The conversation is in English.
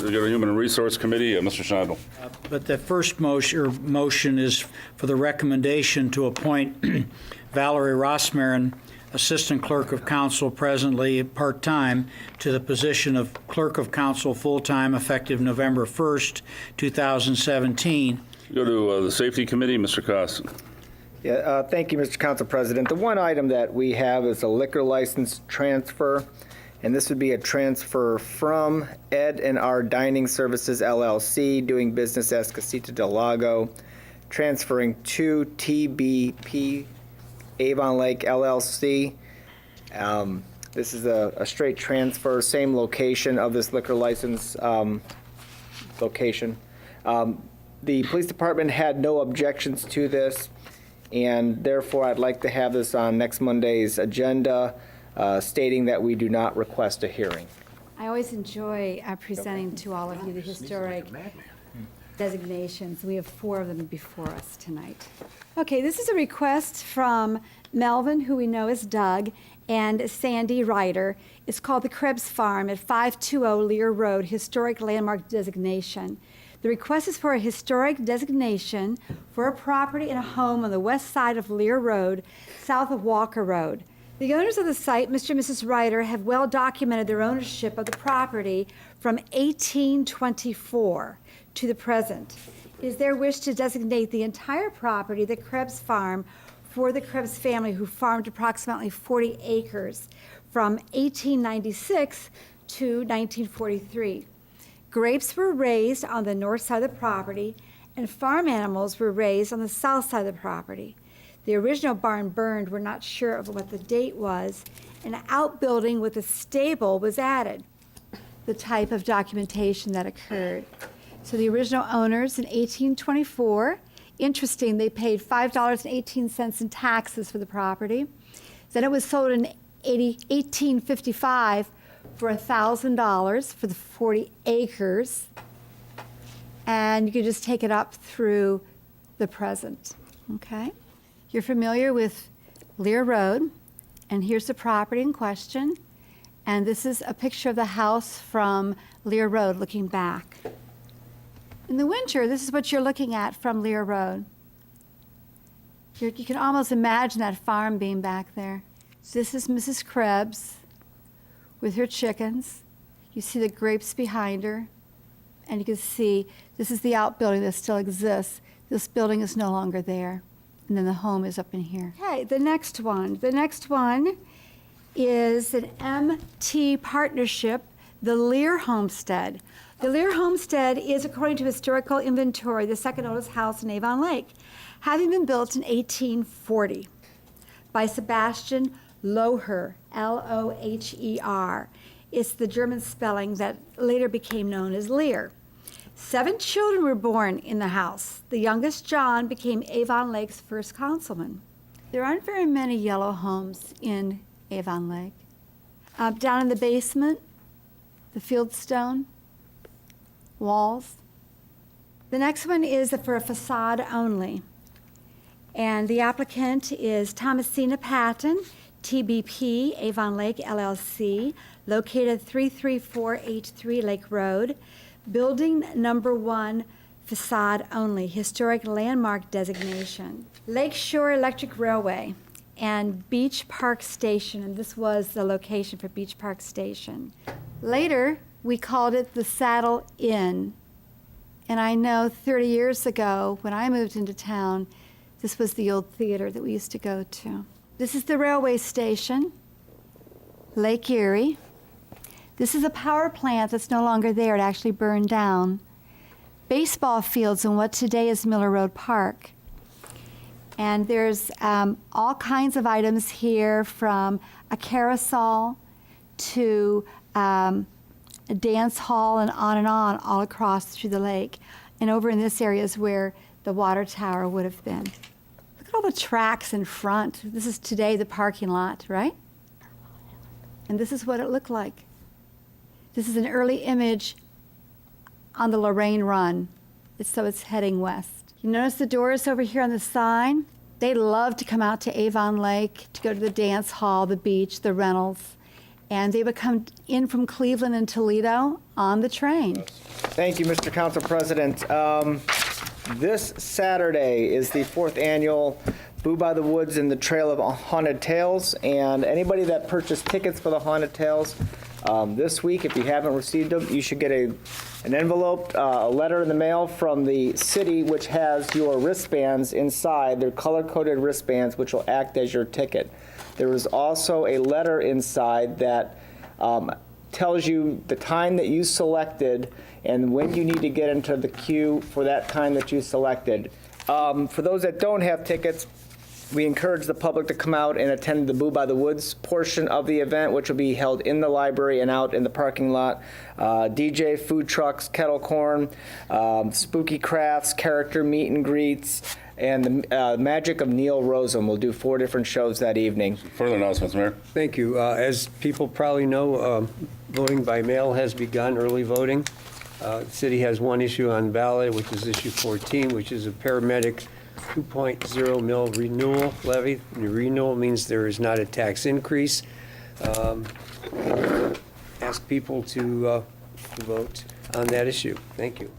We go to Human Resource Committee, Mr. Schneidel. But the first motion is for the recommendation to appoint Valerie Rossmarin, Assistant Clerk of Council, presently part-time, to the position of Clerk of Council full-time effective November 1st, 2017. We go to the Safety Committee, Mr. Costin. Yeah, thank you, Mr. Council President. The one item that we have is a liquor license transfer, and this would be a transfer from Ed and R Dining Services LLC, doing business as Casita del Lago, transferring to TBP Avon Lake LLC. This is a straight transfer, same location of this liquor license location. The police department had no objections to this, and therefore I'd like to have this on next Monday's agenda, stating that we do not request a hearing. I always enjoy presenting to all of you the historic designations. We have 4 of them before us tonight. Okay, this is a request from Melvin, who we know as Doug, and Sandy Ryder. It's called the Krebs Farm at 520 Lear Road, Historic Landmark Designation. The request is for a historic designation for a property and a home on the west side of Lear Road, south of Walker Road. The owners of the site, Mr. and Mrs. Ryder, have well documented their ownership of the property from 1824 to the present. It is their wish to designate the entire property, the Krebs Farm, for the Krebs family, who farmed approximately 40 acres from 1896 to 1943. Grapes were raised on the north side of the property, and farm animals were raised on the south side of the property. The original barn burned. We're not sure of what the date was. An outbuilding with a stable was added, the type of documentation that occurred. So the original owners in 1824, interesting, they paid $5.18 in taxes for the property. Then it was sold in 1855 for $1,000 for the 40 acres, and you could just take it up through the present, okay? You're familiar with Lear Road, and here's the property in question, and this is a picture of the house from Lear Road looking back. In the winter, this is what you're looking at from Lear Road. You can almost imagine that farm being back there. So this is Mrs. Krebs with her chickens. You see the grapes behind her, and you can see this is the outbuilding that still exists. This building is no longer there, and then the home is up in here. Okay, the next one. The next one is an MT partnership, the Lear Homestead. The Lear Homestead is, according to historical inventory, the second oldest house in Avon Lake, having been built in 1840 by Sebastian Loher, L-O-H-E-R. It's the German spelling that later became known as Lear. 7 children were born in the house. The youngest, John, became Avon Lake's first councilman. There aren't very many yellow homes in Avon Lake. Down in the basement, the fieldstone walls. The next one is for a facade only. And the applicant is Thomasina Patton, TBP, Avon Lake LLC, located 33483 Lake Road, building number 1, facade only, historic landmark designation. Lakeshore Electric Railway and Beach Park Station, and this was the location for Beach Park Station. Later, we called it the Saddle Inn. And I know 30 years ago, when I moved into town, this was the old theater that we used to go to. This is the railway station, Lake Erie. This is a power plant that's no longer there. It actually burned down. Baseball fields in what today is Miller Road Park. And there's all kinds of items here, from a carousel to a dance hall and on, all across through the lake. And over in this area is where the water tower would have been. Look at all the tracks in front. This is today the parking lot, right? And this is what it looked like. This is an early image on the Lorraine Run. So it's heading west. You notice the doors over here on the sign? They love to come out to Avon Lake to go to the dance hall, the beach, the rentals. And they would come in from Cleveland and Toledo on the train. Thank you, Mr. Council President. This Saturday is the 4th annual Boo by the Woods in the Trail of Haunted Tales, and anybody that purchased tickets for the Haunted Tales this week, if you haven't received them, you should get an envelope, a letter in the mail from the city, which has your wristbands inside. They're color-coded wristbands, which will act as your ticket. There is also a letter inside that tells you the time that you selected and when you need to get into the queue for that time that you selected. For those that don't have tickets, we encourage the public to come out and attend the Boo by the Woods portion of the event, which will be held in the library and out in the parking lot. DJ, food trucks, kettle corn, spooky crafts, character meet and greets, and the magic of Neil Rosem will do 4 different shows that evening. Further announcements, Mayor? Thank you. As people probably know, voting by mail has begun, early voting. The city has one issue on ballot, which is issue 14, which is a paramedic 2.0 mil renewal levy. The renewal means there is not a tax increase. Ask people to vote on that issue. Thank you.